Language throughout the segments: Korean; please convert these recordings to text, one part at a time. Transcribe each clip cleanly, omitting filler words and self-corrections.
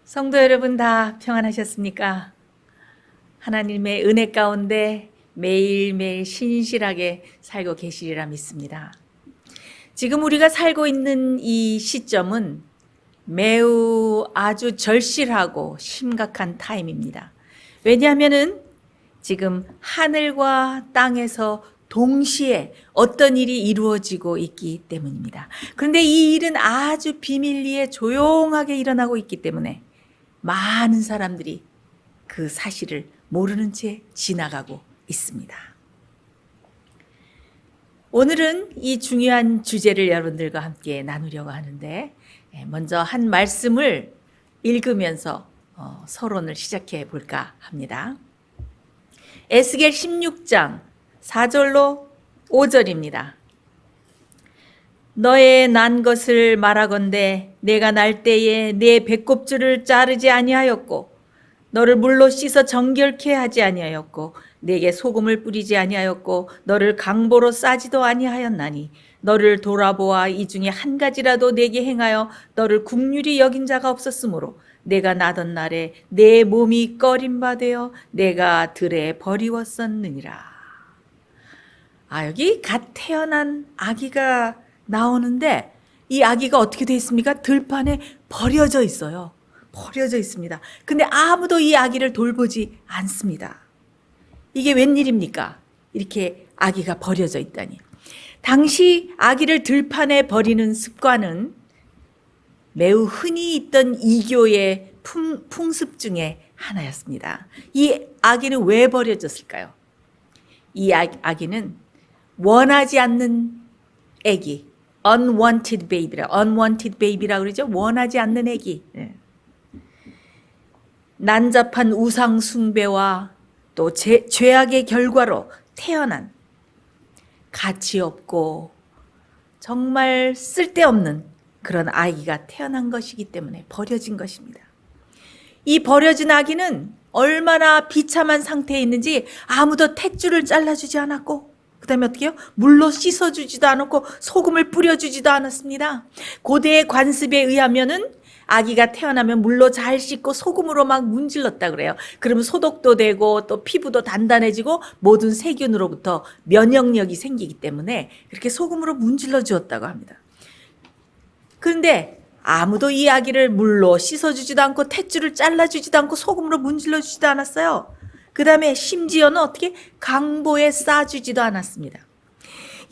성도 여러분 다 평안하셨습니까? 하나님의 은혜 가운데 매일매일 신실하게 살고 계시리라 믿습니다. 지금 우리가 살고 있는 이 시점은 매우 아주 절실하고 심각한 타임입니다. 왜냐하면은 지금 하늘과 땅에서 동시에 어떤 일이 이루어지고 있기 때문입니다. 그런데 이 일은 아주 비밀리에 조용하게 일어나고 있기 때문에 많은 사람들이 그 사실을 모르는 채 지나가고 있습니다. 오늘은 이 중요한 주제를 여러분들과 함께 나누려고 하는데 먼저 한 말씀을 읽으면서 서론을 시작해 볼까 합니다. 에스겔 16장 4절로 5절입니다. 너의 난 것을 말하건대 내가 날 때에 내 배꼽줄을 자르지 아니하였고 너를 물로 씻어 정결케 하지 아니하였고 내게 소금을 뿌리지 아니하였고 너를 강보로 싸지도 아니하였나니 너를 돌아보아 이 중에 한 가지라도 내게 행하여 너를 긍휼히 여긴 자가 없었으므로 내가 나던 날에 내 몸이 꺼림바되어 내가 들에 버리웠었느니라. 여기 갓 태어난 아기가 나오는데 이 아기가 어떻게 되어 있습니까? 들판에 버려져 있어요. 버려져 있습니다. 근데 아무도 이 아기를 돌보지 않습니다. 이게 웬일입니까? 이렇게 아기가 버려져 있다니. 당시 아기를 들판에 버리는 습관은 매우 흔히 있던 이교의 풍습 중에 하나였습니다. 이 아기는 왜 버려졌을까요? 이 아기는 원하지 않는 아기, unwanted baby라고 그러죠. 원하지 않는 아기. 난잡한 우상 숭배와 또 죄악의 결과로 태어난 가치 없고 정말 쓸데없는 그런 아기가 태어난 것이기 때문에 버려진 것입니다. 이 버려진 아기는 얼마나 비참한 상태에 있는지 아무도 탯줄을 잘라주지 않았고 그 다음에 어떻게 해요? 물로 씻어주지도 않았고 소금을 뿌려주지도 않았습니다. 고대의 관습에 의하면은 아기가 태어나면 물로 잘 씻고 소금으로 막 문질렀다 그래요. 그러면 소독도 되고 또 피부도 단단해지고 모든 세균으로부터 면역력이 생기기 때문에 그렇게 소금으로 문질러 주었다고 합니다. 그런데 아무도 이 아기를 물로 씻어주지도 않고 탯줄을 잘라주지도 않고 소금으로 문질러주지도 않았어요. 그 다음에 심지어는 어떻게 강보에 싸주지도 않았습니다.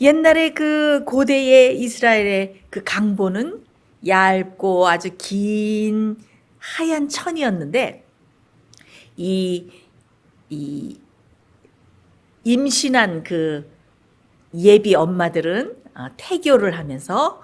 옛날에 그 고대의 이스라엘의 그 강보는 얇고 아주 긴 하얀 천이었는데 이 임신한 그 예비 엄마들은 태교를 하면서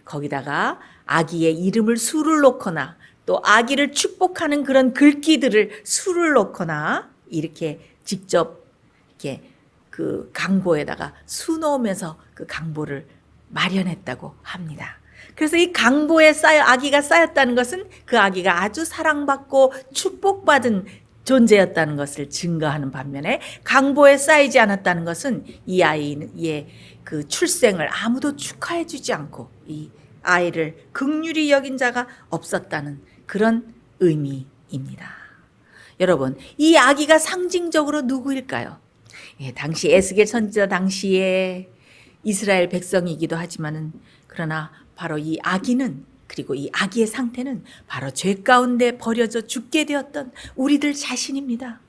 거기다가 아기의 이름을 수를 놓거나 또 아기를 축복하는 그런 글귀들을 수를 놓거나 이렇게 직접 이렇게 그 강보에다가 수 놓으면서 그 강보를 마련했다고 합니다. 그래서 이 강보에 아기가 쌓였다는 것은 그 아기가 아주 사랑받고 축복받은 존재였다는 것을 증거하는 반면에 강보에 쌓이지 않았다는 것은 이 아이의 그 출생을 아무도 축하해 주지 않고 이 아이를 긍휼히 여긴 자가 없었다는 그런 의미입니다. 여러분, 이 아기가 상징적으로 누구일까요? 당시 에스겔 선지자 당시에 이스라엘 백성이기도 하지만은 그러나 바로 이 아기는 그리고 이 아기의 상태는 바로 죄 가운데 버려져 죽게 되었던 우리들 자신입니다.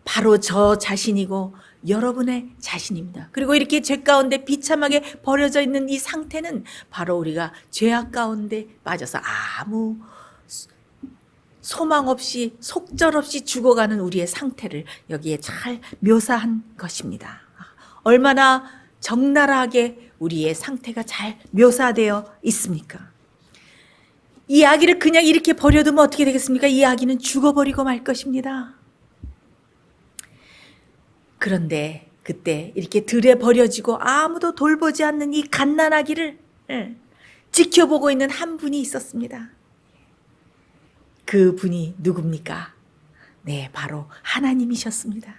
바로 저 자신이고 여러분의 자신입니다. 그리고 이렇게 죄 가운데 비참하게 버려져 있는 이 상태는 바로 우리가 죄악 가운데 빠져서 아무 소망 없이 속절없이 죽어가는 우리의 상태를 여기에 잘 묘사한 것입니다. 얼마나 적나라하게 우리의 상태가 잘 묘사되어 있습니까? 이 아기를 그냥 이렇게 버려두면 어떻게 되겠습니까? 이 아기는 죽어버리고 말 것입니다. 그런데 그때 이렇게 들에 버려지고 아무도 돌보지 않는 이 갓난아기를 지켜보고 있는 한 분이 있었습니다. 그 분이 누굽니까? 네, 바로 하나님이셨습니다.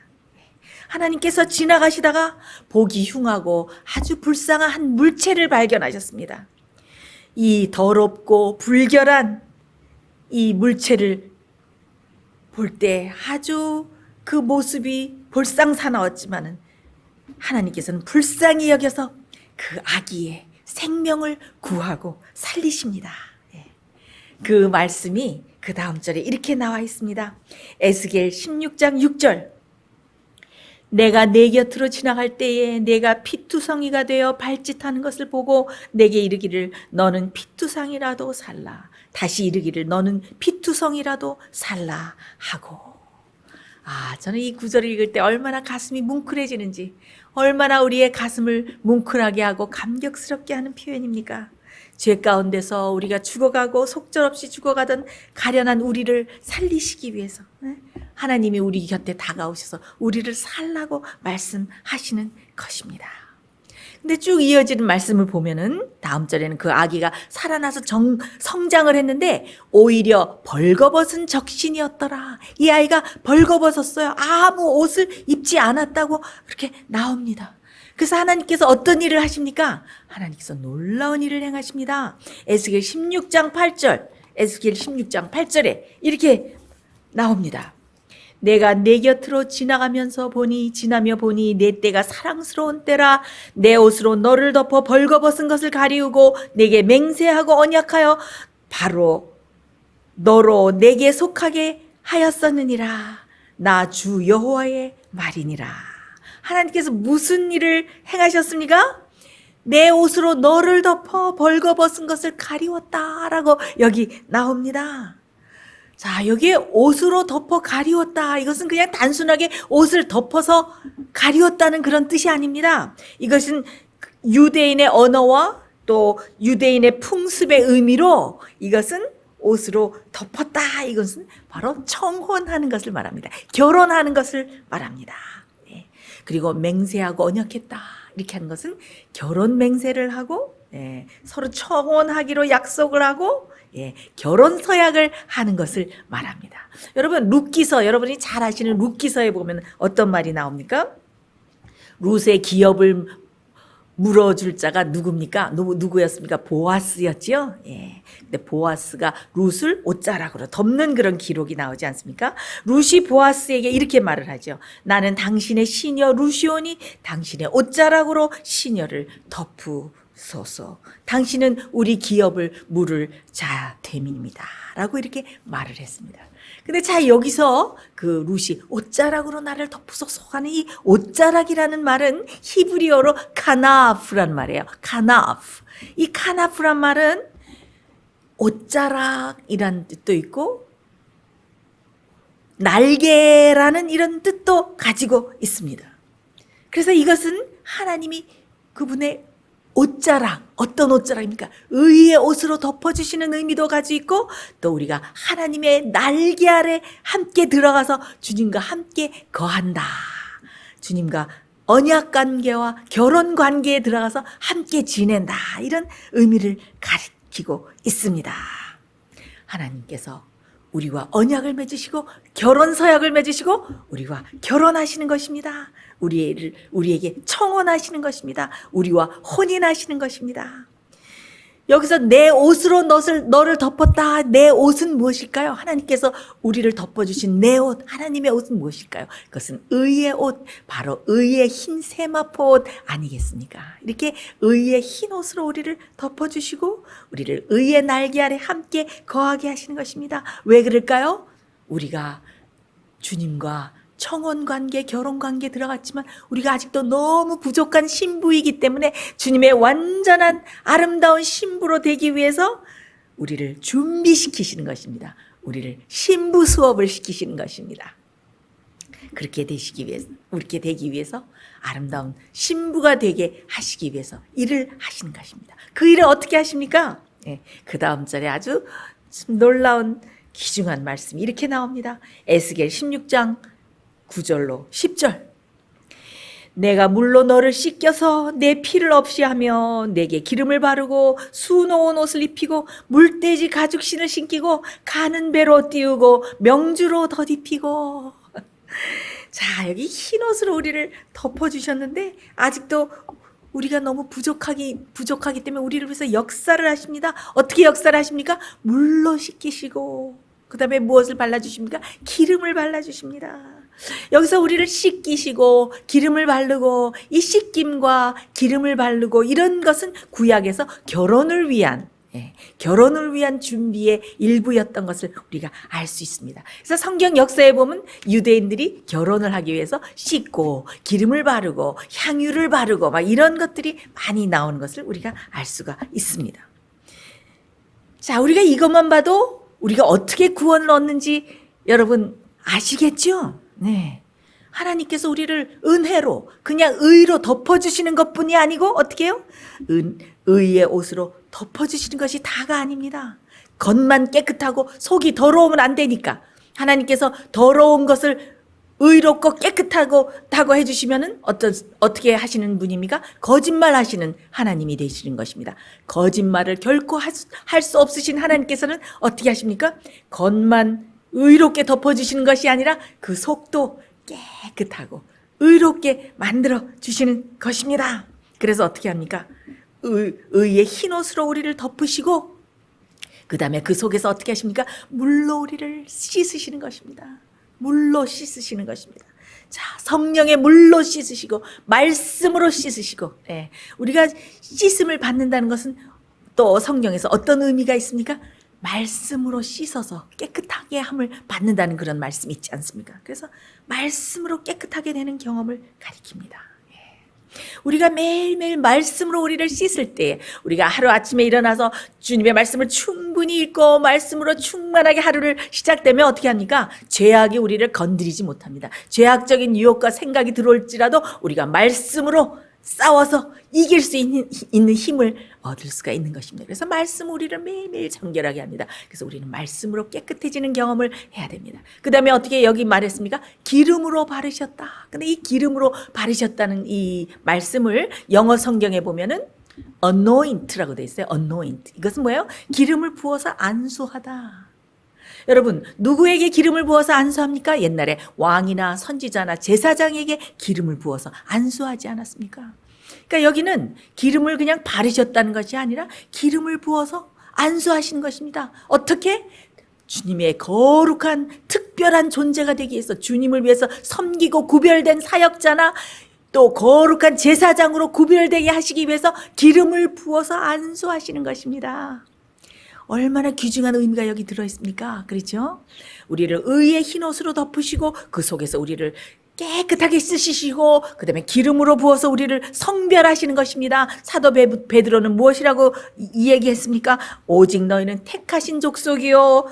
하나님께서 지나가시다가 보기 흉하고 아주 불쌍한 한 물체를 발견하셨습니다. 이 더럽고 불결한 이 물체를 볼 때 아주 그 모습이 볼상사나웠지만은 하나님께서는 불쌍히 여겨서 그 아기의 생명을 구하고 살리십니다. 예. 그 말씀이 그 다음 절에 이렇게 나와 있습니다. 에스겔 16장 6절. 내가 내 곁으로 지나갈 때에 내가 피투성이가 되어 발짓하는 것을 보고 내게 이르기를 너는 피투성이라도 살라. 다시 이르기를 너는 피투성이라도 살라 하고. 저는 이 구절을 읽을 때 얼마나 가슴이 뭉클해지는지, 얼마나 우리의 가슴을 뭉클하게 하고 감격스럽게 하는 표현입니까? 죄 가운데서 우리가 죽어가고 속절없이 죽어가던 가련한 우리를 살리시기 위해서 하나님이 우리 곁에 다가오셔서 우리를 살라고 말씀하시는 것입니다. 근데 쭉 이어지는 말씀을 보면은 다음 절에는 그 아기가 살아나서 성장을 했는데 오히려 벌거벗은 적신이었더라. 이 아이가 벌거벗었어요. 아무 옷을 입지 않았다고 그렇게 나옵니다. 그래서 하나님께서 어떤 일을 하십니까? 하나님께서 놀라운 일을 행하십니다. 에스겔 16장 8절, 에스겔 16장 8절에 이렇게 나옵니다. 내가 내 곁으로 지나며 보니 내 때가 사랑스러운 때라. 내 옷으로 너를 덮어 벌거벗은 것을 가리우고 내게 맹세하고 언약하여 바로 너로 내게 속하게 하였었느니라. 나 주 여호와의 말이니라. 하나님께서 무슨 일을 행하셨습니까? 내 옷으로 너를 덮어 벌거벗은 것을 가리웠다라고 여기 나옵니다. 자, 여기에 옷으로 덮어 가리웠다. 이것은 그냥 단순하게 옷을 덮어서 가리웠다는 그런 뜻이 아닙니다. 이것은 유대인의 언어와 또 유대인의 풍습의 의미로 이것은 옷으로 덮었다. 이것은 바로 청혼하는 것을 말합니다. 결혼하는 것을 말합니다. 그리고 맹세하고 언약했다. 이렇게 하는 것은 결혼 맹세를 하고 서로 청혼하기로 약속을 하고 결혼 서약을 하는 것을 말합니다. 여러분 룻기서, 여러분이 잘 아시는 룻기서에 보면 어떤 말이 나옵니까? 룻의 기업을 물어줄 자가 누굽니까? 누구였습니까? 보아스였죠. 근데 보아스가 룻을 옷자락으로 덮는 그런 기록이 나오지 않습니까? 룻이 보아스에게 이렇게 말을 하죠. 나는 당신의 시녀 룻이오니 당신의 옷자락으로 시녀를 덮으소서. 당신은 우리 기업을 물을 자 됨입니다. 라고 이렇게 말을 했습니다. 근데 자, 여기서 그 룻이 옷자락으로 나를 덮으소서 하는 이 옷자락이라는 말은 히브리어로 카나프란 말이에요. 카나프. 이 카나프란 말은 옷자락이라는 뜻도 있고 날개라는 이런 뜻도 가지고 있습니다. 그래서 이것은 하나님이 그분의 옷자락, 어떤 옷자락입니까? 의의 옷으로 덮어주시는 의미도 가지고 있고 또 우리가 하나님의 날개 아래 함께 들어가서 주님과 함께 거한다. 주님과 언약 관계와 결혼 관계에 들어가서 함께 지낸다. 이런 의미를 가리키고 있습니다. 하나님께서 우리와 언약을 맺으시고 결혼 서약을 맺으시고 우리와 결혼하시는 것입니다. 우리에게 청혼하시는 것입니다. 우리와 혼인하시는 것입니다. 여기서 내 옷으로 너를 덮었다. 내 옷은 무엇일까요? 하나님께서 우리를 덮어주신 내 옷, 하나님의 옷은 무엇일까요? 그것은 의의 옷, 바로 의의 흰 세마포 옷 아니겠습니까? 이렇게 의의 흰 옷으로 우리를 덮어주시고 우리를 의의 날개 아래 함께 거하게 하시는 것입니다. 왜 그럴까요? 우리가 주님과 청혼관계, 결혼관계 들어갔지만 우리가 아직도 너무 부족한 신부이기 때문에 주님의 완전한 아름다운 신부로 되기 위해서 우리를 준비시키시는 것입니다. 우리를 신부 수업을 시키시는 것입니다. 그렇게 되기 위해서 아름다운 신부가 되게 하시기 위해서 일을 하시는 것입니다. 그 일을 어떻게 하십니까? 그 다음 절에 아주 놀라운 귀중한 말씀이 이렇게 나옵니다. 에스겔 16장 9절로 10절. 내가 물로 너를 씻겨서 내 피를 없이 하며 내게 기름을 바르고 수놓은 옷을 입히고 물돼지 가죽신을 신기고 가는 배로 띄우고 명주로 덧입히고. 자, 여기 흰 옷으로 우리를 덮어주셨는데 아직도 우리가 너무 부족하기 때문에 우리를 위해서 역사를 하십니다. 어떻게 역사를 하십니까? 물로 씻기시고 그 다음에 무엇을 발라주십니까? 기름을 발라주십니다. 여기서 우리를 씻기시고 기름을 바르고, 이 씻김과 기름을 바르고 이런 것은 구약에서 결혼을 위한 준비의 일부였던 것을 우리가 알 수 있습니다. 그래서 성경 역사에 보면 유대인들이 결혼을 하기 위해서 씻고 기름을 바르고 향유를 바르고 막 이런 것들이 많이 나오는 것을 우리가 알 수가 있습니다. 자, 우리가 이것만 봐도 우리가 어떻게 구원을 얻는지 여러분 아시겠죠? 네. 하나님께서 우리를 은혜로, 그냥 의로 덮어주시는 것뿐이 아니고 어떻게 해요? 의의 옷으로 덮어주시는 것이 다가 아닙니다. 겉만 깨끗하고 속이 더러우면 안 되니까 하나님께서 더러운 것을 의롭고 깨끗하고 해주시면은 어떻게 하시는 분입니까? 거짓말 하시는 하나님이 되시는 것입니다. 거짓말을 결코 할 수 없으신 하나님께서는 어떻게 하십니까? 겉만 의롭게 덮어주시는 것이 아니라 그 속도 깨끗하고 의롭게 만들어 주시는 것입니다. 그래서 어떻게 합니까? 의의 흰 옷으로 우리를 덮으시고 그 다음에 그 속에서 어떻게 하십니까? 물로 우리를 씻으시는 것입니다. 물로 씻으시는 것입니다. 자, 성령의 물로 씻으시고 말씀으로 씻으시고, 네. 우리가 씻음을 받는다는 것은 또 성경에서 어떤 의미가 있습니까? 말씀으로 씻어서 깨끗하게 함을 받는다는 그런 말씀이 있지 않습니까? 그래서 말씀으로 깨끗하게 되는 경험을 가리킵니다. 우리가 매일매일 말씀으로 우리를 씻을 때, 우리가 하루아침에 일어나서 주님의 말씀을 충분히 읽고 말씀으로 충만하게 하루를 시작되면 어떻게 합니까? 죄악이 우리를 건드리지 못합니다. 죄악적인 유혹과 생각이 들어올지라도 우리가 말씀으로 싸워서 이길 수 있는 힘을 얻을 수가 있는 것입니다. 그래서 말씀 우리를 매일매일 정결하게 합니다. 그래서 우리는 말씀으로 깨끗해지는 경험을 해야 됩니다. 그 다음에 어떻게 여기 말했습니까? 기름으로 바르셨다. 근데 이 기름으로 바르셨다는 이 말씀을 영어 성경에 보면은 anoint라고 되어 있어요. anoint. 이것은 뭐예요? 기름을 부어서 안수하다. 여러분, 누구에게 기름을 부어서 안수합니까? 옛날에 왕이나 선지자나 제사장에게 기름을 부어서 안수하지 않았습니까? 그러니까 여기는 기름을 그냥 바르셨다는 것이 아니라 기름을 부어서 안수하신 것입니다. 어떻게? 주님의 거룩한 특별한 존재가 되기 위해서, 주님을 위해서 섬기고 구별된 사역자나 또 거룩한 제사장으로 구별되게 하시기 위해서 기름을 부어서 안수하시는 것입니다. 얼마나 귀중한 의미가 여기 들어있습니까? 그렇죠? 우리를 의의 흰옷으로 덮으시고 그 속에서 우리를 깨끗하게 씻으시고 그 다음에 기름으로 부어서 우리를 성별하시는 것입니다. 사도 베드로는 무엇이라고 이 얘기했습니까? 오직 너희는 택하신 족속이요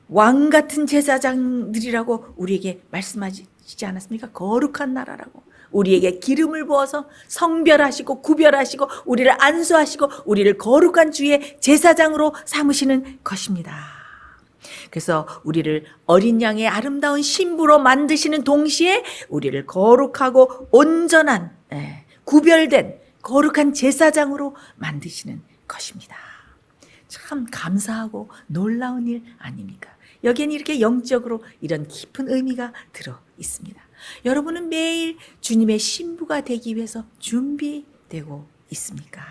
왕 같은 제사장들이라고 우리에게 말씀하시지 않았습니까? 거룩한 나라라고. 우리에게 기름을 부어서 성별하시고 구별하시고 우리를 안수하시고 우리를 거룩한 주의 제사장으로 삼으시는 것입니다. 그래서 우리를 어린 양의 아름다운 신부로 만드시는 동시에 우리를 거룩하고 온전한 구별된 거룩한 제사장으로 만드시는 것입니다. 참 감사하고 놀라운 일 아닙니까? 여기에는 이렇게 영적으로 이런 깊은 의미가 들어 있습니다. 여러분은 매일 주님의 신부가 되기 위해서 준비되고 있습니까?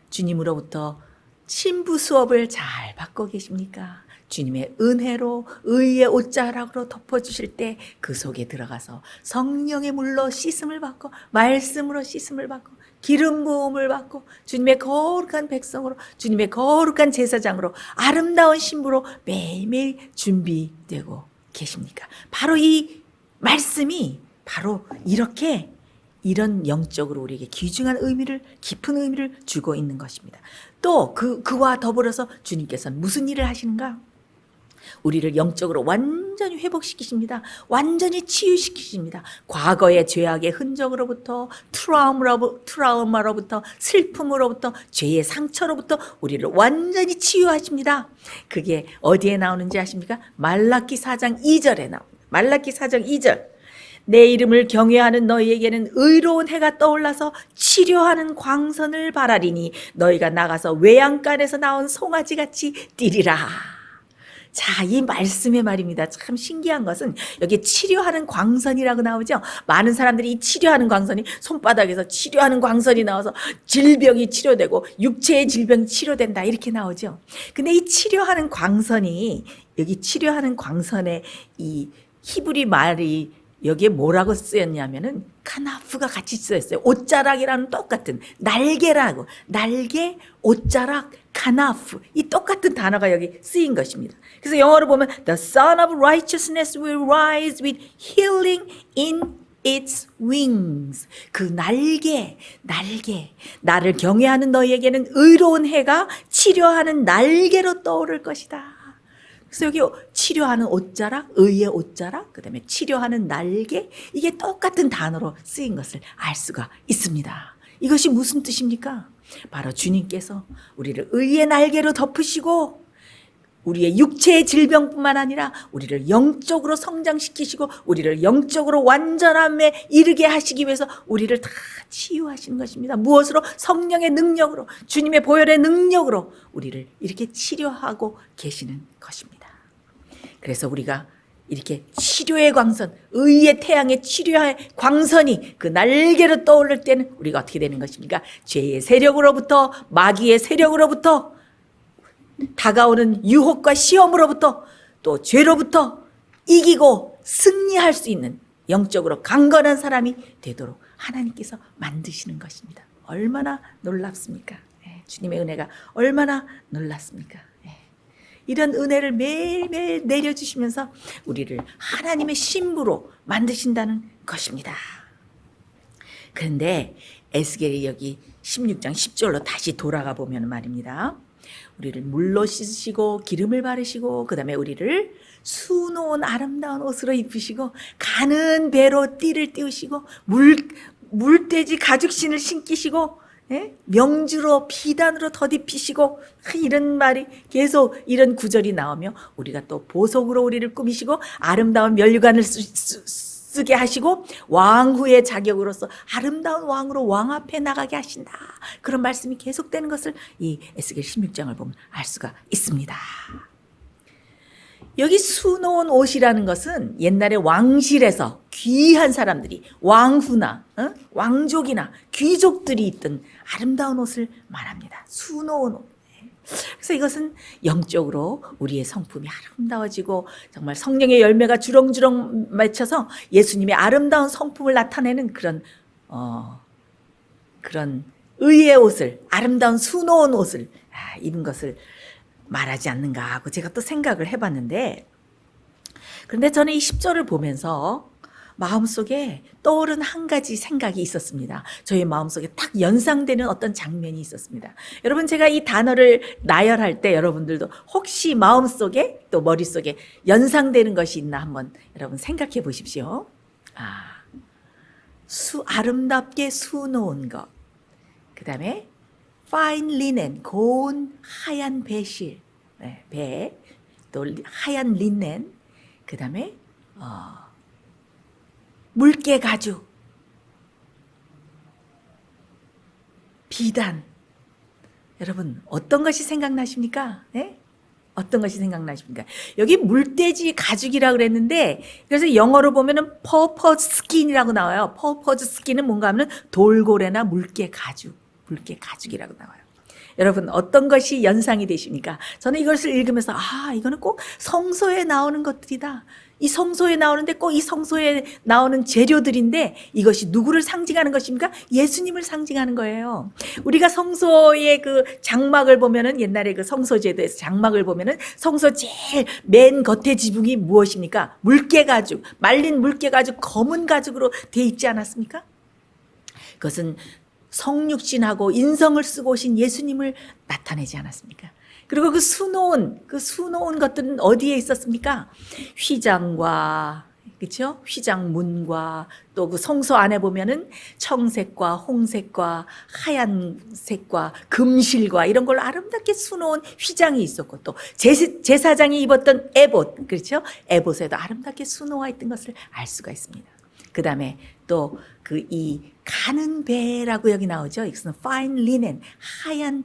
주님으로부터 신부 수업을 잘 받고 계십니까? 주님의 은혜로 의의 옷자락으로 덮어주실 때 그 속에 들어가서 성령의 물로 씻음을 받고 말씀으로 씻음을 받고 기름 부음을 받고 주님의 거룩한 백성으로 주님의 거룩한 제사장으로 아름다운 신부로 매일매일 준비되고 계십니까? 바로 이 말씀이 바로 이렇게 이런 영적으로 우리에게 귀중한 의미를 깊은 의미를 주고 있는 것입니다. 또 그와 더불어서 주님께서는 무슨 일을 하시는가? 우리를 영적으로 완전히 회복시키십니다. 완전히 치유시키십니다. 과거의 죄악의 흔적으로부터 트라우마로부터 슬픔으로부터 죄의 상처로부터 우리를 완전히 치유하십니다. 그게 어디에 나오는지 아십니까? 말라기 4장 2절에 나옵니다. 말라기 4장 2절. 내 이름을 경외하는 너희에게는 의로운 해가 떠올라서 치료하는 광선을 바라리니 너희가 나가서 외양간에서 나온 송아지같이 뛰리라. 자, 이 말씀의 말입니다. 참 신기한 것은 여기 치료하는 광선이라고 나오죠. 많은 사람들이 이 치료하는 광선이 손바닥에서 치료하는 광선이 나와서 질병이 치료되고 육체의 질병이 치료된다 이렇게 나오죠. 근데 이 치료하는 광선이 여기 치료하는 광선의 이 히브리 말이 여기에 뭐라고 쓰였냐면은 카나프가 같이 쓰였어요. 옷자락이라는 똑같은 날개라고, 날개, 옷자락, 카나프, 이 똑같은 단어가 여기 쓰인 것입니다. 그래서 영어로 보면 The Son of Righteousness will rise with healing in its wings. 그 날개, 나를 경외하는 너희에게는 의로운 해가 치료하는 날개로 떠오를 것이다. 그래서 여기 치료하는 옷자락, 의의 옷자락, 그 다음에 치료하는 날개, 이게 똑같은 단어로 쓰인 것을 알 수가 있습니다. 이것이 무슨 뜻입니까? 바로 주님께서 우리를 의의 날개로 덮으시고 우리의 육체의 질병뿐만 아니라 우리를 영적으로 성장시키시고 우리를 영적으로 완전함에 이르게 하시기 위해서 우리를 다 치유하시는 것입니다. 무엇으로? 성령의 능력으로, 주님의 보혈의 능력으로 우리를 이렇게 치료하고 계시는 것입니다. 그래서 우리가 이렇게 치료의 광선, 의의 태양의 치료의 광선이 그 날개로 떠오를 때는 우리가 어떻게 되는 것입니까? 죄의 세력으로부터, 마귀의 세력으로부터, 다가오는 유혹과 시험으로부터, 또 죄로부터 이기고 승리할 수 있는 영적으로 강건한 사람이 되도록 하나님께서 만드시는 것입니다. 얼마나 놀랍습니까? 주님의 은혜가 얼마나 놀랍습니까? 이런 은혜를 매일매일 내려주시면서 우리를 하나님의 신부로 만드신다는 것입니다. 그런데 에스겔이 여기 16장 10절로 다시 돌아가 보면 말입니다. 우리를 물로 씻으시고 기름을 바르시고 그 다음에 우리를 수놓은 아름다운 옷으로 입히시고 가는 배로 띠를 띄우시고 물돼지 가죽신을 신기시고 명주로 비단으로 덧입히시고 이런 말이 계속 이런 구절이 나오며 우리가 또 보석으로 우리를 꾸미시고 아름다운 면류관을 쓰게 하시고 왕후의 자격으로서 아름다운 왕으로 왕 앞에 나가게 하신다. 그런 말씀이 계속되는 것을 이 에스겔 16장을 보면 알 수가 있습니다. 여기 수놓은 옷이라는 것은 옛날에 왕실에서 귀한 사람들이 왕후나 왕족이나 귀족들이 입던 아름다운 옷을 말합니다. 수놓은 옷. 그래서 이것은 영적으로 우리의 성품이 아름다워지고 정말 성령의 열매가 주렁주렁 맺혀서 예수님의 아름다운 성품을 나타내는 그런 의의 옷을, 아름다운 수놓은 옷을 입은 것을 말하지 않는가 하고 제가 또 생각을 해봤는데, 그런데 저는 이 10절을 보면서 마음속에 떠오른 한 가지 생각이 있었습니다. 저희 마음속에 딱 연상되는 어떤 장면이 있었습니다. 여러분, 제가 이 단어를 나열할 때 여러분들도 혹시 마음속에 또 머릿속에 연상되는 것이 있나 한번 여러분 생각해 보십시오. 아름답게 수놓은 것, 그 다음에 fine linen, 고운 하얀 배실, 배, 또 하얀 린넨, 그 다음에 물개 가죽, 비단. 여러분, 어떤 것이 생각나십니까? 네? 어떤 것이 생각나십니까? 여기 물돼지 가죽이라고 그랬는데, 그래서 영어로 보면은 purpose skin이라고 나와요. purpose skin은 뭔가 하면 돌고래나 물개 가죽이라고 나와요. 여러분, 어떤 것이 연상이 되십니까? 저는 이것을 읽으면서 이거는 꼭 성소에 나오는 것들이다. 이 성소에 나오는데 꼭 이 성소에 나오는 재료들인데 이것이 누구를 상징하는 것입니까? 예수님을 상징하는 거예요. 우리가 성소의 그 장막을 보면은, 옛날에 그 성소제도에서 장막을 보면은 성소 제일 맨 겉에 지붕이 무엇입니까? 물개가죽, 말린 물개가죽, 검은 가죽으로 돼 있지 않았습니까? 그것은 성육신하고 인성을 쓰고 오신 예수님을 나타내지 않았습니까? 그리고 그 수놓은 것들은 어디에 있었습니까? 휘장과, 그렇죠? 휘장문과 또 그 성소 안에 보면은 청색과 홍색과 하얀색과 금실과 이런 걸로 아름답게 수놓은 휘장이 있었고, 또 제사장이 입었던 에봇, 그렇죠? 에봇에도 아름답게 수놓아 있던 것을 알 수가 있습니다. 그 다음에 또 이 가는 배라고 여기 나오죠. 이것은 fine linen, 하얀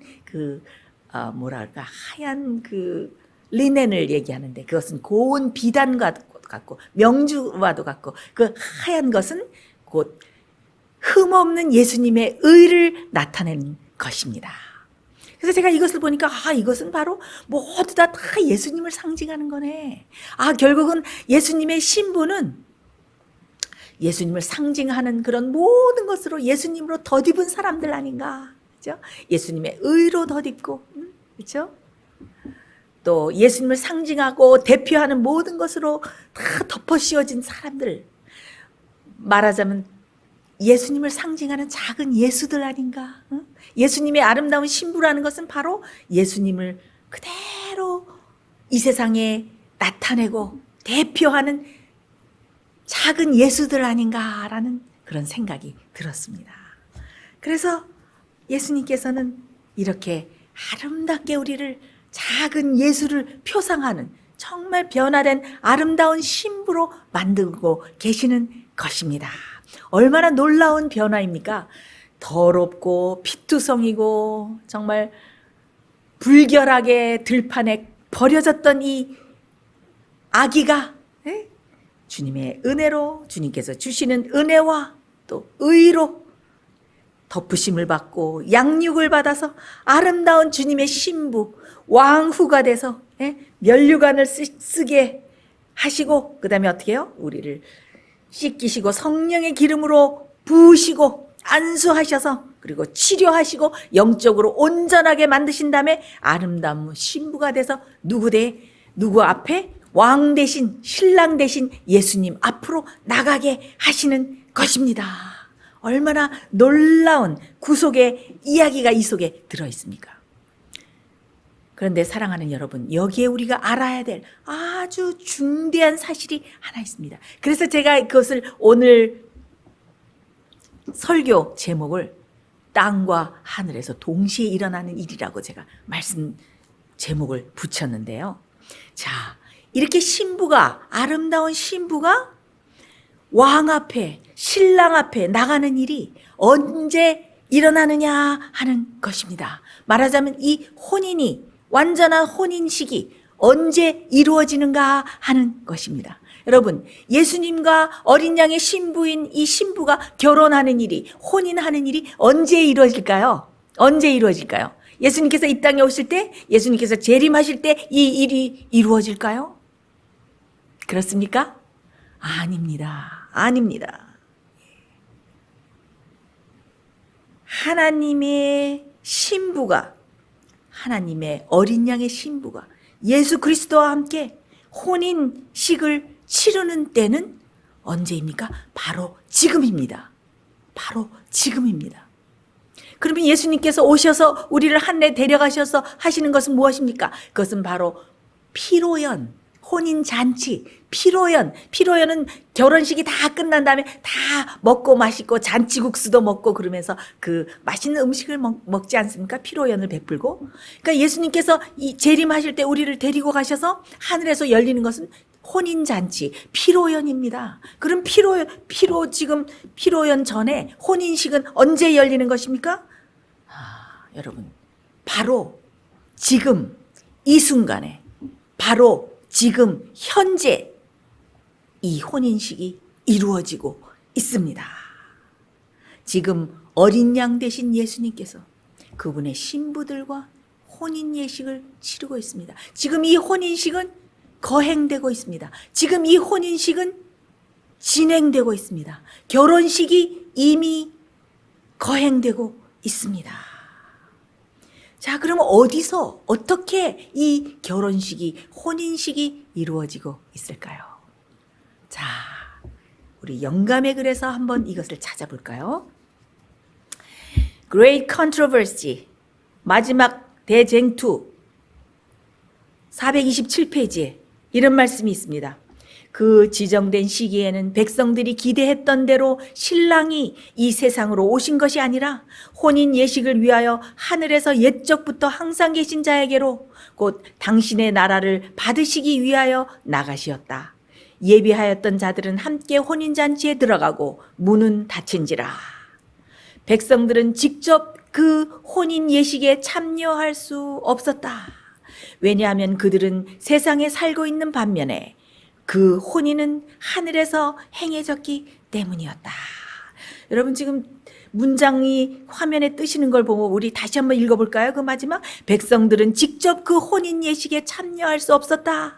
하얀 그 리넨을 얘기하는데, 그것은 고운 비단과 같고 명주와도 같고, 그 하얀 것은 곧 흠없는 예수님의 의를 나타내는 것입니다. 그래서 제가 이것을 보니까 이것은 바로 모두 다 예수님을 상징하는 거네. 결국은 예수님의 신부는 예수님을 상징하는 그런 모든 것으로 예수님으로 덧입은 사람들 아닌가. 그렇죠? 예수님의 의로 덧입고, 그렇죠? 또 예수님을 상징하고 대표하는 모든 것으로 다 덮어 씌워진 사람들. 말하자면 예수님을 상징하는 작은 예수들 아닌가. 예수님의 아름다운 신부라는 것은 바로 예수님을 그대로 이 세상에 나타내고 대표하는 작은 예수들 아닌가라는 그런 생각이 들었습니다. 그래서 예수님께서는 이렇게 아름답게 우리를 작은 예수를 표상하는 정말 변화된 아름다운 신부로 만들고 계시는 것입니다. 얼마나 놀라운 변화입니까? 더럽고 피투성이고 정말 불결하게 들판에 버려졌던 이 아기가 주님의 은혜로, 주님께서 주시는 은혜와 또 의로 덮으심을 받고 양육을 받아서 아름다운 주님의 신부, 왕후가 돼서 면류관을 쓰게 하시고, 그 다음에 어떻게 해요? 우리를 씻기시고 성령의 기름으로 부으시고 안수하셔서, 그리고 치료하시고 영적으로 온전하게 만드신 다음에 아름다운 신부가 돼서 누구 앞에? 왕 대신, 신랑 대신 예수님 앞으로 나가게 하시는 것입니다. 얼마나 놀라운 구속의 이야기가 이 속에 들어있습니까? 그런데 사랑하는 여러분, 여기에 우리가 알아야 될 아주 중대한 사실이 하나 있습니다. 그래서 제가 그것을 오늘 설교 제목을 땅과 하늘에서 동시에 일어나는 일이라고 제가 말씀 제목을 붙였는데요. 자, 이렇게 신부가, 아름다운 신부가 왕 앞에, 신랑 앞에 나가는 일이 언제 일어나느냐 하는 것입니다. 말하자면 이 혼인이, 완전한 혼인식이 언제 이루어지는가 하는 것입니다. 여러분, 예수님과 어린 양의 신부인 이 신부가 결혼하는 일이, 혼인하는 일이 언제 이루어질까요? 언제 이루어질까요? 예수님께서 이 땅에 오실 때, 예수님께서 재림하실 때 이 일이 이루어질까요? 그렇습니까? 아닙니다. 아닙니다. 하나님의 신부가, 하나님의 어린 양의 신부가 예수 그리스도와 함께 혼인식을 치르는 때는 언제입니까? 바로 지금입니다. 바로 지금입니다. 그러면 예수님께서 오셔서 우리를 하늘에 데려가셔서 하시는 것은 무엇입니까? 그것은 바로 피로연, 혼인잔치, 피로연은 결혼식이 다 끝난 다음에 다 먹고 마시고 잔치국수도 먹고 그러면서 그 맛있는 음식을 먹지 않습니까? 피로연을 베풀고. 그러니까 예수님께서 이 재림하실 때 우리를 데리고 가셔서 하늘에서 열리는 것은 혼인잔치, 피로연입니다. 그럼 지금 피로연 전에 혼인식은 언제 열리는 것입니까? 여러분, 바로 지금 이 순간에, 바로 지금 현재 이 혼인식이 이루어지고 있습니다. 지금 어린 양 되신 예수님께서 그분의 신부들과 혼인 예식을 치르고 있습니다. 지금 이 혼인식은 거행되고 있습니다. 지금 이 혼인식은 진행되고 있습니다. 결혼식이 이미 거행되고 있습니다. 자, 그러면 어디서 어떻게 이 결혼식이, 혼인식이 이루어지고 있을까요? 자, 우리 영감의 글에서 한번 이것을 찾아볼까요? Great Controversy, 마지막 대쟁투 427페이지에 이런 말씀이 있습니다. 그 지정된 시기에는 백성들이 기대했던 대로 신랑이 이 세상으로 오신 것이 아니라 혼인 예식을 위하여 하늘에서 옛적부터 항상 계신 자에게로 곧 당신의 나라를 받으시기 위하여 나가시었다. 예비하였던 자들은 함께 혼인잔치에 들어가고 문은 닫힌지라. 백성들은 직접 그 혼인 예식에 참여할 수 없었다. 왜냐하면 그들은 세상에 살고 있는 반면에 그 혼인은 하늘에서 행해졌기 때문이었다. 여러분, 지금 문장이 화면에 뜨시는 걸 보고 우리 다시 한번 읽어볼까요? 그 마지막, 백성들은 직접 그 혼인 예식에 참여할 수 없었다.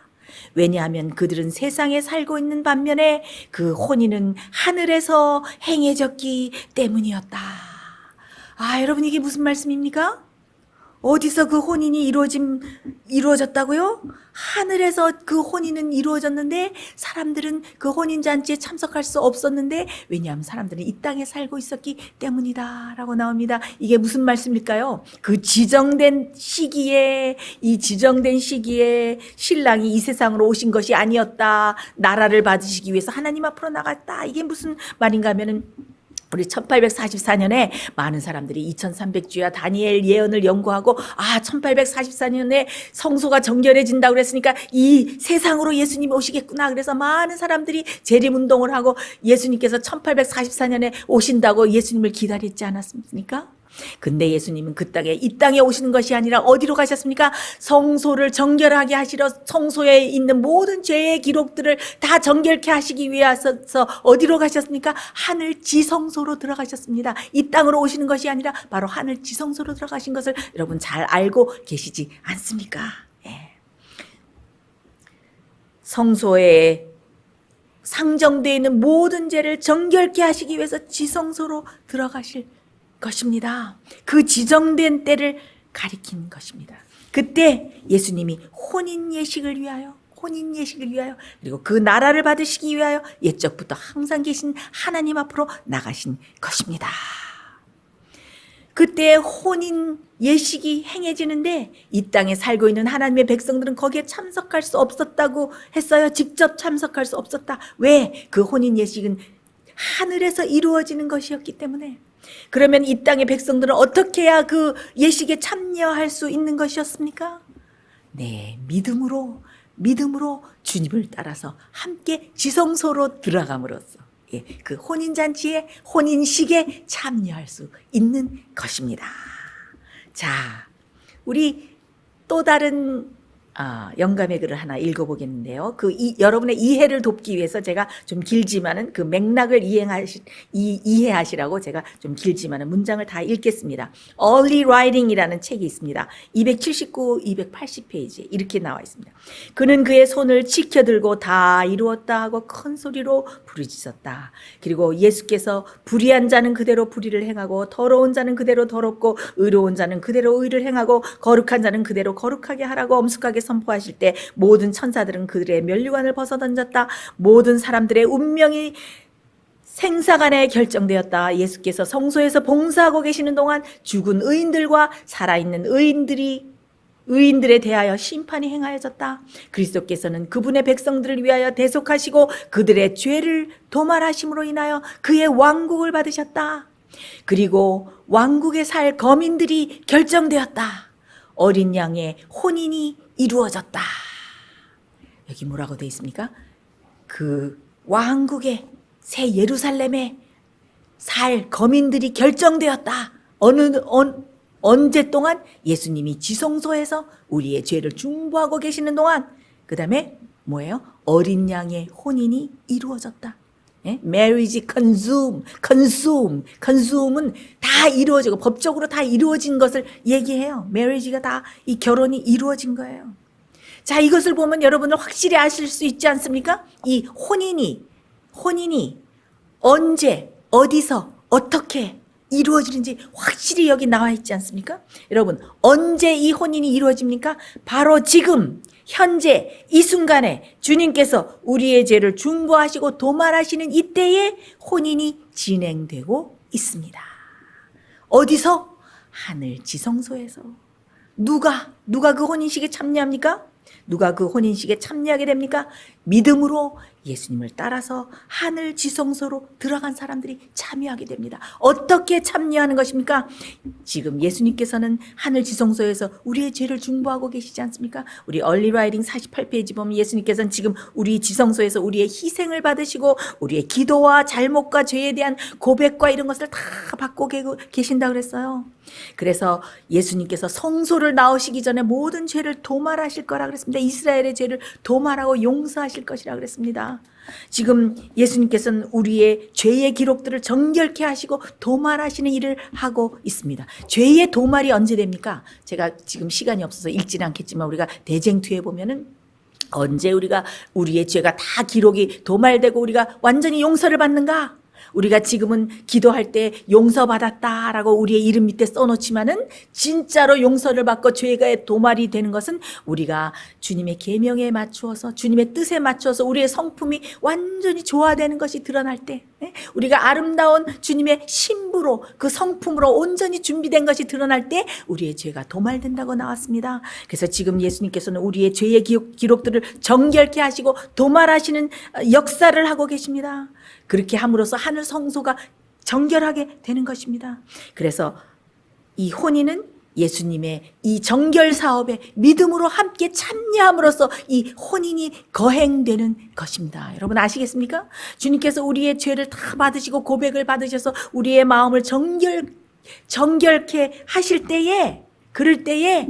왜냐하면 그들은 세상에 살고 있는 반면에 그 혼인은 하늘에서 행해졌기 때문이었다. 아, 여러분, 이게 무슨 말씀입니까? 어디서 그 혼인이 이루어졌다고요? 하늘에서 그 혼인은 이루어졌는데 사람들은 그 혼인잔치에 참석할 수 없었는데, 왜냐하면 사람들은 이 땅에 살고 있었기 때문이다 라고 나옵니다. 이게 무슨 말씀일까요? 그 지정된 시기에 신랑이 이 세상으로 오신 것이 아니었다. 나라를 받으시기 위해서 하나님 앞으로 나갔다. 이게 무슨 말인가 하면은, 우리 1844년에 많은 사람들이 2300주야 다니엘 예언을 연구하고, 1844년에 성소가 정결해진다고 그랬으니까 이 세상으로 예수님이 오시겠구나. 그래서 많은 사람들이 재림운동을 하고 예수님께서 1844년에 오신다고 예수님을 기다렸지 않았습니까? 근데 예수님은 이 땅에 오시는 것이 아니라 어디로 가셨습니까? 성소를 정결하게 하시러 성소에 있는 모든 죄의 기록들을 다 정결케 하시기 위해서 어디로 가셨습니까? 하늘 지성소로 들어가셨습니다. 이 땅으로 오시는 것이 아니라 바로 하늘 지성소로 들어가신 것을 여러분 잘 알고 계시지 않습니까? 예. 성소에 상정되어 있는 모든 죄를 정결케 하시기 위해서 지성소로 들어가실 것입니다. 그 지정된 때를 가리킨 것입니다. 그때 예수님이 혼인 예식을 위하여 그리고 그 나라를 받으시기 위하여 옛적부터 항상 계신 하나님 앞으로 나가신 것입니다. 그때 혼인 예식이 행해지는데 이 땅에 살고 있는 하나님의 백성들은 거기에 참석할 수 없었다고 했어요. 직접 참석할 수 없었다. 왜? 그 혼인 예식은 하늘에서 이루어지는 것이었기 때문에. 그러면 이 땅의 백성들은 어떻게 해야 그 예식에 참여할 수 있는 것이었습니까? 네, 믿음으로 주님을 따라서 함께 지성소로 들어감으로써 그 혼인잔치에, 혼인식에 참여할 수 있는 것입니다. 자, 우리 또 다른 영감의 글을 하나 읽어보겠는데요. 여러분의 이해를 돕기 위해서 제가 좀 길지만은 그 맥락을 이해하시라고 제가 좀 길지만은 문장을 다 읽겠습니다. Early Writing이라는 책이 있습니다. 279, 280페이지에 이렇게 나와 있습니다. 그는 그의 손을 치켜들고 다 이루었다 하고 큰 소리로 부르짖었다. 그리고 예수께서 불의한 자는 그대로 불의를 행하고 더러운 자는 그대로 더럽고 의로운 자는 그대로 의를 행하고 거룩한 자는 그대로 거룩하게 하라고 엄숙하게 선포하실 때 모든 천사들은 그들의 면류관을 벗어던졌다. 모든 사람들의 운명이 생사간에 결정되었다. 예수께서 성소에서 봉사하고 계시는 동안 죽은 의인들과 살아있는 의인들에 대하여 심판이 행하여졌다. 그리스도께서는 그분의 백성들을 위하여 대속하시고 그들의 죄를 도말하심으로 인하여 그의 왕국을 받으셨다. 그리고 왕국에 살 거민들이 결정되었다. 어린 양의 혼인이 이루어졌다. 여기 뭐라고 되어 있습니까? 그 왕국의 새 예루살렘에 살 거민들이 결정되었다. 언제 동안? 예수님이 지성소에서 우리의 죄를 중보하고 계시는 동안. 그 다음에 뭐예요? 어린 양의 혼인이 이루어졌다. 예? Marriage consume은 다 이루어지고 법적으로 다 이루어진 것을 얘기해요. marriage가 다 이 결혼이 이루어진 거예요. 자, 이것을 보면 여러분은 확실히 아실 수 있지 않습니까? 이 혼인이 언제, 어디서, 어떻게 이루어지는지 확실히 여기 나와 있지 않습니까? 여러분, 언제 이 혼인이 이루어집니까? 바로 지금 현재 이 순간에 주님께서 우리의 죄를 중보하시고 도말하시는 이때에 혼인이 진행되고 있습니다. 어디서? 하늘 지성소에서. 누가 그 혼인식에 참여합니까? 누가 그 혼인식에 참여하게 됩니까? 믿음으로 예수님을 따라서 하늘 지성소로 들어간 사람들이 참여하게 됩니다. 어떻게 참여하는 것입니까? 지금 예수님께서는 하늘 지성소에서 우리의 죄를 중보하고 계시지 않습니까? 우리 얼리 라이딩 48페이지 보면 예수님께서는 지금 우리 지성소에서 우리의 희생을 받으시고 우리의 기도와 잘못과 죄에 대한 고백과 이런 것을 다 받고 계신다고 그랬어요. 그래서 예수님께서 성소를 나오시기 전에 모든 죄를 도말하실 거라 그랬습니다. 이스라엘의 죄를 도말하고 용서하실 하실 것이라 그랬습니다. 지금 예수님께서는 우리의 죄의 기록들을 정결케 하시고 도말하시는 일을 하고 있습니다. 죄의 도말이 언제 됩니까? 제가 지금 시간이 없어서 읽지는 않겠지만 우리가 대쟁투에 보면은 언제 우리가 우리의 죄가 다 기록이 도말되고 우리가 완전히 용서를 받는가? 우리가 지금은 기도할 때 용서받았다라고 우리의 이름 밑에 써놓지만은 진짜로 용서를 받고 죄가 도말이 되는 것은 우리가 주님의 계명에 맞추어서 주님의 뜻에 맞추어서 우리의 성품이 완전히 조화되는 것이 드러날 때, 우리가 아름다운 주님의 신부로 그 성품으로 온전히 준비된 것이 드러날 때 우리의 죄가 도말된다고 나왔습니다. 그래서 지금 예수님께서는 우리의 죄의 기록들을 정결케 하시고 도말하시는 역사를 하고 계십니다. 그렇게 함으로써 하늘 성소가 정결하게 되는 것입니다. 그래서 이 혼인은 예수님의 이 정결 사업에 믿음으로 함께 참여함으로써 이 혼인이 거행되는 것입니다. 여러분 아시겠습니까? 주님께서 우리의 죄를 다 받으시고 고백을 받으셔서 우리의 마음을 정결케 하실 때에, 그럴 때에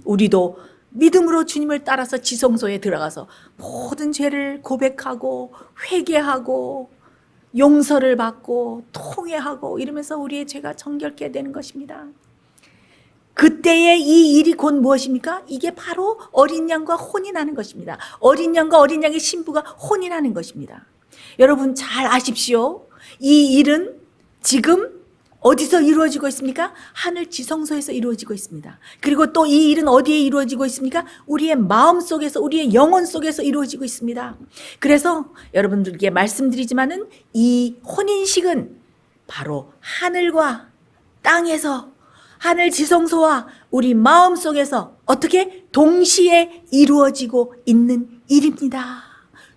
우리도 믿음으로 주님을 따라서 지성소에 들어가서 모든 죄를 고백하고 회개하고 용서를 받고 통회하고 이러면서 우리의 죄가 정결케 되는 것입니다. 그때의 이 일이 곧 무엇입니까? 이게 바로 어린 양과 혼인하는 것입니다. 어린 양과 어린 양의 신부가 혼인하는 것입니다. 여러분 잘 아십시오. 이 일은 지금 어디서 이루어지고 있습니까? 하늘 지성소에서 이루어지고 있습니다. 그리고 또 이 일은 어디에 이루어지고 있습니까? 우리의 마음 속에서, 우리의 영혼 속에서 이루어지고 있습니다. 그래서 여러분들께 말씀드리지만은 이 혼인식은 바로 하늘과 땅에서, 하늘 지성소와 우리 마음 속에서 어떻게 동시에 이루어지고 있는 일입니다.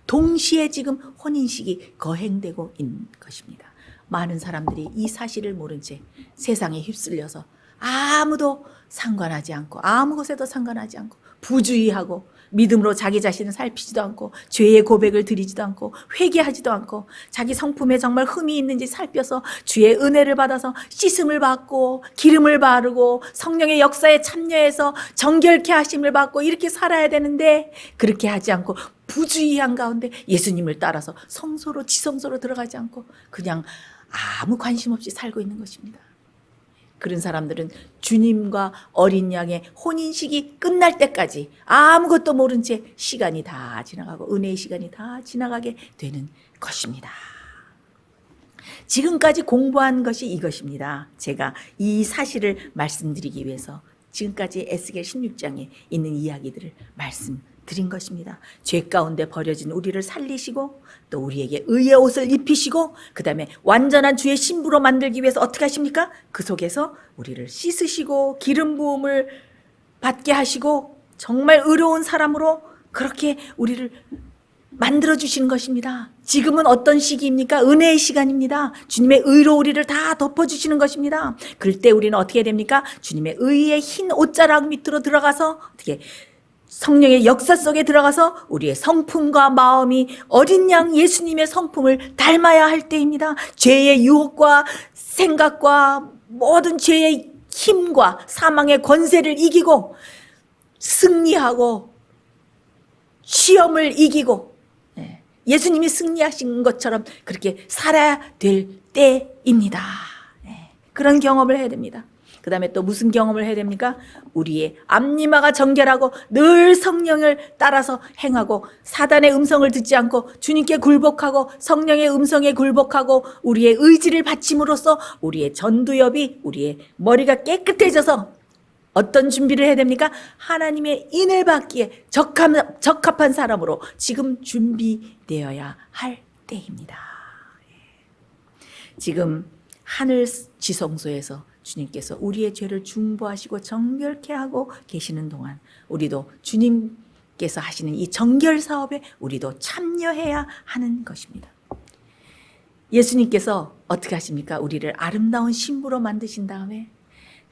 동시에 지금 혼인식이 거행되고 있는 것입니다. 많은 사람들이 이 사실을 모른 채 세상에 휩쓸려서 아무도 상관하지 않고 아무 것에도 상관하지 않고 부주의하고 믿음으로 자기 자신을 살피지도 않고 죄의 고백을 드리지도 않고 회개하지도 않고 자기 성품에 정말 흠이 있는지 살펴서 주의 은혜를 받아서 씻음을 받고 기름을 바르고 성령의 역사에 참여해서 정결케 하심을 받고 이렇게 살아야 되는데 그렇게 하지 않고 부주의한 가운데 예수님을 따라서 성소로 지성소로 들어가지 않고 그냥 아무 관심 없이 살고 있는 것입니다. 그런 사람들은 주님과 어린 양의 혼인식이 끝날 때까지 아무것도 모른 채 시간이 다 지나가고 은혜의 시간이 다 지나가게 되는 것입니다. 지금까지 공부한 것이 이것입니다. 제가 이 사실을 말씀드리기 위해서 지금까지 에스겔 16장에 있는 이야기들을 말씀드린 것입니다. 죄 가운데 버려진 우리를 살리시고 또 우리에게 의의 옷을 입히시고 그 다음에 완전한 주의 신부로 만들기 위해서 어떻게 하십니까? 그 속에서 우리를 씻으시고 기름 부음을 받게 하시고 정말 의로운 사람으로 그렇게 우리를 만들어주시는 것입니다. 지금은 어떤 시기입니까? 은혜의 시간입니다. 주님의 의로 우리를 다 덮어주시는 것입니다. 그럴 때 우리는 어떻게 됩니까? 주님의 의의 흰 옷자락 밑으로 들어가서 어떻게 성령의 역사 속에 들어가서 우리의 성품과 마음이 어린 양 예수님의 성품을 닮아야 할 때입니다. 죄의 유혹과 생각과 모든 죄의 힘과 사망의 권세를 이기고 승리하고 시험을 이기고 예수님이 승리하신 것처럼 그렇게 살아야 될 때입니다. 그런 경험을 해야 됩니다. 그 다음에 또 무슨 경험을 해야 됩니까? 우리의 앞니마가 정결하고 늘 성령을 따라서 행하고 사단의 음성을 듣지 않고 주님께 굴복하고 성령의 음성에 굴복하고 우리의 의지를 바침으로써 우리의 전두엽이 우리의 머리가 깨끗해져서 어떤 준비를 해야 됩니까? 하나님의 인을 받기에 적합한 사람으로 지금 준비되어야 할 때입니다. 지금 하늘 지성소에서 주님께서 우리의 죄를 중보하시고 정결케 하고 계시는 동안 우리도 주님께서 하시는 이 정결 사업에 우리도 참여해야 하는 것입니다. 예수님께서 어떻게 하십니까? 우리를 아름다운 신부로 만드신 다음에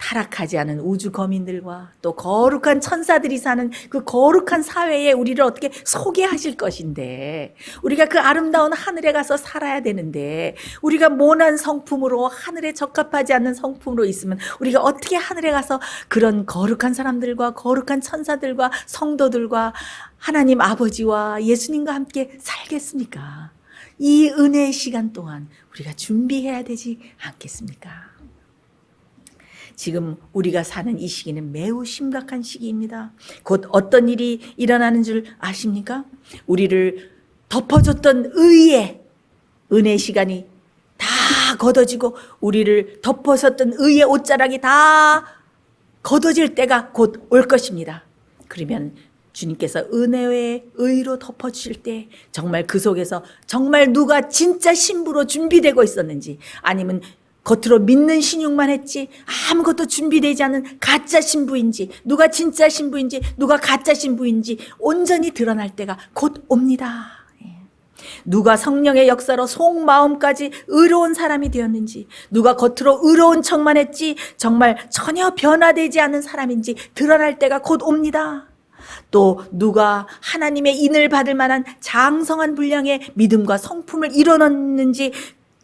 타락하지 않은 우주 거민들과 또 거룩한 천사들이 사는 그 거룩한 사회에 우리를 어떻게 소개하실 것인데, 우리가 그 아름다운 하늘에 가서 살아야 되는데, 우리가 모난 성품으로 하늘에 적합하지 않는 성품으로 있으면 우리가 어떻게 하늘에 가서 그런 거룩한 사람들과 거룩한 천사들과 성도들과 하나님 아버지와 예수님과 함께 살겠습니까? 이 은혜의 시간 동안 우리가 준비해야 되지 않겠습니까? 지금 우리가 사는 이 시기는 매우 심각한 시기입니다. 곧 어떤 일이 일어나는 줄 아십니까? 우리를 덮어줬던 의의 은혜 시간이 다 걷어지고, 우리를 덮어섰던 의의 옷자락이 다 걷어질 때가 곧 올 것입니다. 그러면 주님께서 은혜의 의로 덮어주실 때 정말 그 속에서 정말 누가 진짜 신부로 준비되고 있었는지, 아니면 겉으로 믿는 신용만 했지 아무것도 준비되지 않은 가짜 신부인지, 누가 진짜 신부인지 누가 가짜 신부인지 온전히 드러날 때가 곧 옵니다. 누가 성령의 역사로 속마음까지 의로운 사람이 되었는지, 누가 겉으로 의로운 척만 했지 정말 전혀 변화되지 않은 사람인지 드러날 때가 곧 옵니다. 또 누가 하나님의 인을 받을 만한 장성한 분량의 믿음과 성품을 이뤄냈는지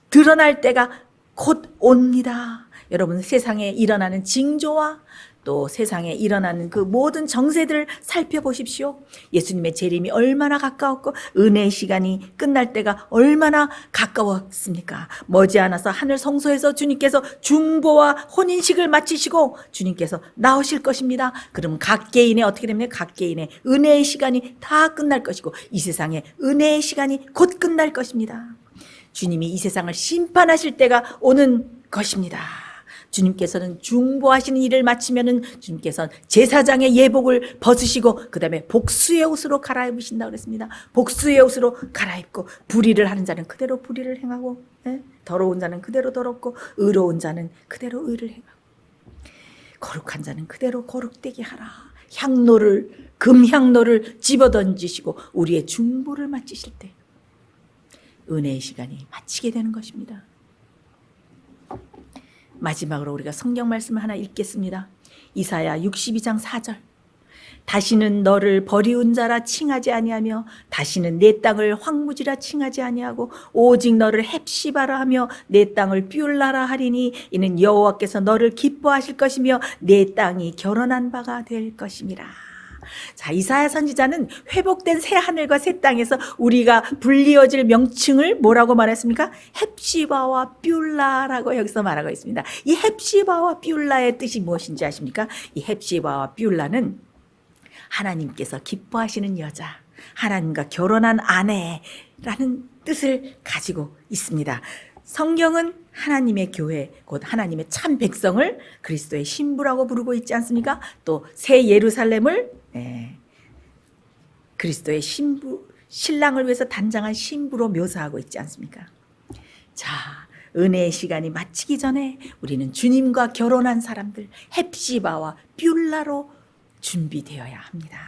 드러날 때가 곧 옵니다. 여러분, 세상에 일어나는 징조와 또 세상에 일어나는 그 모든 정세들을 살펴보십시오. 예수님의 재림이 얼마나 가까웠고 은혜의 시간이 끝날 때가 얼마나 가까웠습니까? 머지않아서 하늘 성소에서 주님께서 중보와 혼인식을 마치시고 주님께서 나오실 것입니다. 그러면 각 개인의 어떻게 됩니까? 각 개인의 은혜의 시간이 다 끝날 것이고 이 세상의 은혜의 시간이 곧 끝날 것입니다. 주님이 이 세상을 심판하실 때가 오는 것입니다. 주님께서는 중보하시는 일을 마치면은 주님께서는 제사장의 예복을 벗으시고 그 다음에 복수의 옷으로 갈아입으신다고 그랬습니다. 복수의 옷으로 갈아입고 불의를 하는 자는 그대로 불의를 행하고, 더러운 자는 그대로 더럽고 의로운 자는 그대로 의를 행하고 거룩한 자는 그대로 거룩되게 하라. 향로를, 금향로를 집어던지시고 우리의 중보를 마치실 때 은혜의 시간이 마치게 되는 것입니다. 마지막으로 우리가 성경 말씀을 하나 읽겠습니다. 이사야 62장 4절. 다시는 너를 버리운 자라 칭하지 아니하며 다시는 내 땅을 황무지라 칭하지 아니하고 오직 너를 헵시바라 하며 내 땅을 뷸라라 하리니 이는 여호와께서 너를 기뻐하실 것이며 내 땅이 결혼한 바가 될 것임이라. 자, 이사야 선지자는 회복된 새 하늘과 새 땅에서 우리가 불리어질 명칭을 뭐라고 말했습니까? 헵시바와 뷸라라고 여기서 말하고 있습니다. 이 헵시바와 뷸라의 뜻이 무엇인지 아십니까? 이 헵시바와 뷸라는 하나님께서 기뻐하시는 여자, 하나님과 결혼한 아내라는 뜻을 가지고 있습니다. 성경은 하나님의 교회, 곧 하나님의 참 백성을 그리스도의 신부라고 부르고 있지 않습니까? 또 새 예루살렘을 그리스도의 신부, 신랑을 위해서 단장한 신부로 묘사하고 있지 않습니까? 자, 은혜의 시간이 마치기 전에 우리는 주님과 결혼한 사람들 헵시바와 뷸라로 준비되어야 합니다.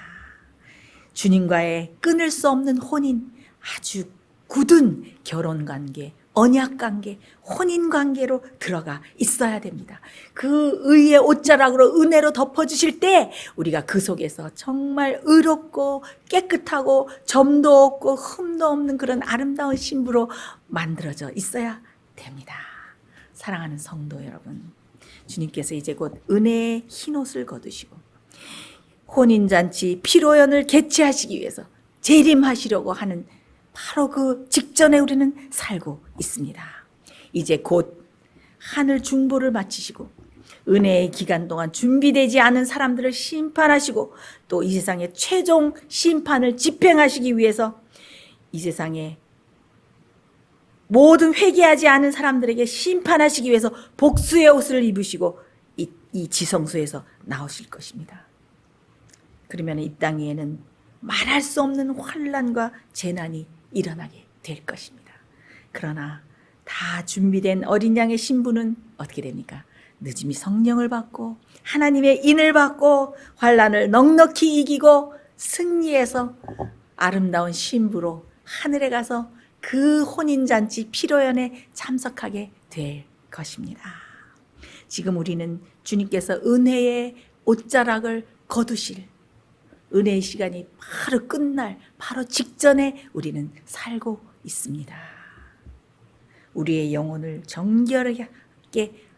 주님과의 끊을 수 없는 혼인, 아주 굳은 결혼관계, 언약관계, 혼인관계로 들어가 있어야 됩니다. 그 의의 옷자락으로 은혜로 덮어주실 때 우리가 그 속에서 정말 의롭고 깨끗하고 점도 없고 흠도 없는 그런 아름다운 신부로 만들어져 있어야 됩니다. 사랑하는 성도 여러분, 주님께서 이제 곧 은혜의 흰옷을 거두시고 혼인잔치 피로연을 개최하시기 위해서 재림하시려고 하는 바로 그 직전에 우리는 살고 있습니다. 이제 곧 하늘 중보를 마치시고 은혜의 기간 동안 준비되지 않은 사람들을 심판하시고 또 이 세상의 최종 심판을 집행하시기 위해서 이 세상에 모든 회개하지 않은 사람들에게 심판하시기 위해서 복수의 옷을 입으시고 이 지성소에서 나오실 것입니다. 그러면 이 땅 위에는 말할 수 없는 환난과 재난이 일어나게 될 것입니다. 그러나 다 준비된 어린 양의 신부는 어떻게 됩니까? 늦음이 성령을 받고 하나님의 인을 받고 환난을 넉넉히 이기고 승리해서 아름다운 신부로 하늘에 가서 그 혼인잔치 피로연에 참석하게 될 것입니다. 지금 우리는 주님께서 은혜의 옷자락을 거두실 은혜의 시간이 바로 끝날 바로 직전에 우리는 살고 있습니다. 우리의 영혼을 정결하게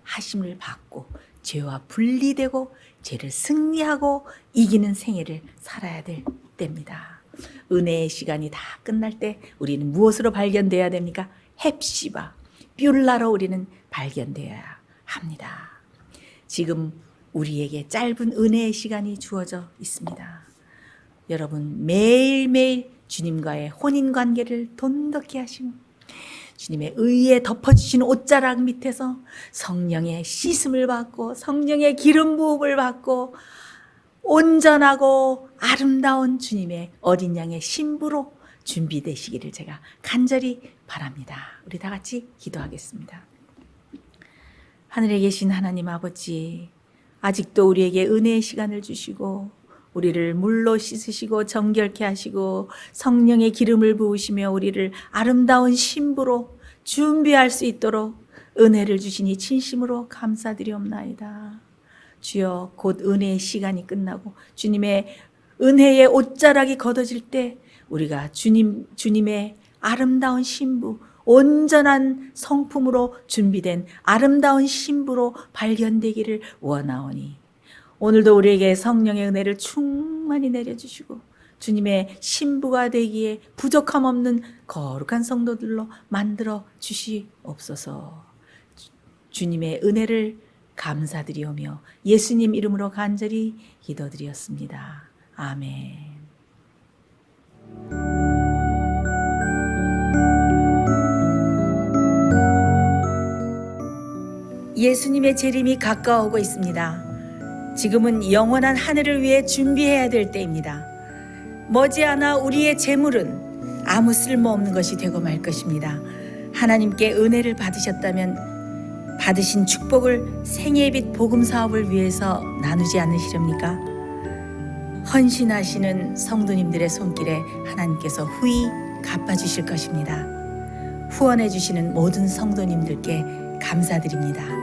하심을 받고 죄와 분리되고 죄를 승리하고 이기는 생애를 살아야 될 때입니다. 은혜의 시간이 다 끝날 때 우리는 무엇으로 발견돼야 됩니까? 헵시바, 뷸라로 우리는 발견되어야 합니다. 지금 우리에게 짧은 은혜의 시간이 주어져 있습니다. 여러분 매일매일 주님과의 혼인관계를 돈독히 하시고 주님의 의에 덮어주신 옷자락 밑에서 성령의 씻음을 받고 성령의 기름 부음을 받고 온전하고 아름다운 주님의 어린 양의 신부로 준비되시기를 제가 간절히 바랍니다. 우리 다 같이 기도하겠습니다. 하늘에 계신 하나님 아버지, 아직도 우리에게 은혜의 시간을 주시고 우리를 물로 씻으시고 정결케 하시고 성령의 기름을 부으시며 우리를 아름다운 신부로 준비할 수 있도록 은혜를 주시니 진심으로 감사드리옵나이다. 주여, 곧 은혜의 시간이 끝나고 주님의 은혜의 옷자락이 걷어질 때 우리가 주님의 아름다운 신부, 온전한 성품으로 준비된 아름다운 신부로 발견되기를 원하오니 오늘도 우리에게 성령의 은혜를 충만히 내려주시고 주님의 신부가 되기에 부족함 없는 거룩한 성도들로 만들어 주시옵소서. 주님의 은혜를 감사드리오며 예수님 이름으로 간절히 기도드렸습니다. 아멘. 예수님의 재림이 가까워오고 있습니다. 지금은 영원한 하늘을 위해 준비해야 될 때입니다. 머지않아 우리의 재물은 아무 쓸모없는 것이 되고 말 것입니다. 하나님께 은혜를 받으셨다면 받으신 축복을 생애빛 복음 사업을 위해서 나누지 않으시렵니까? 헌신하시는 성도님들의 손길에 하나님께서 후히 갚아주실 것입니다. 후원해 주시는 모든 성도님들께 감사드립니다.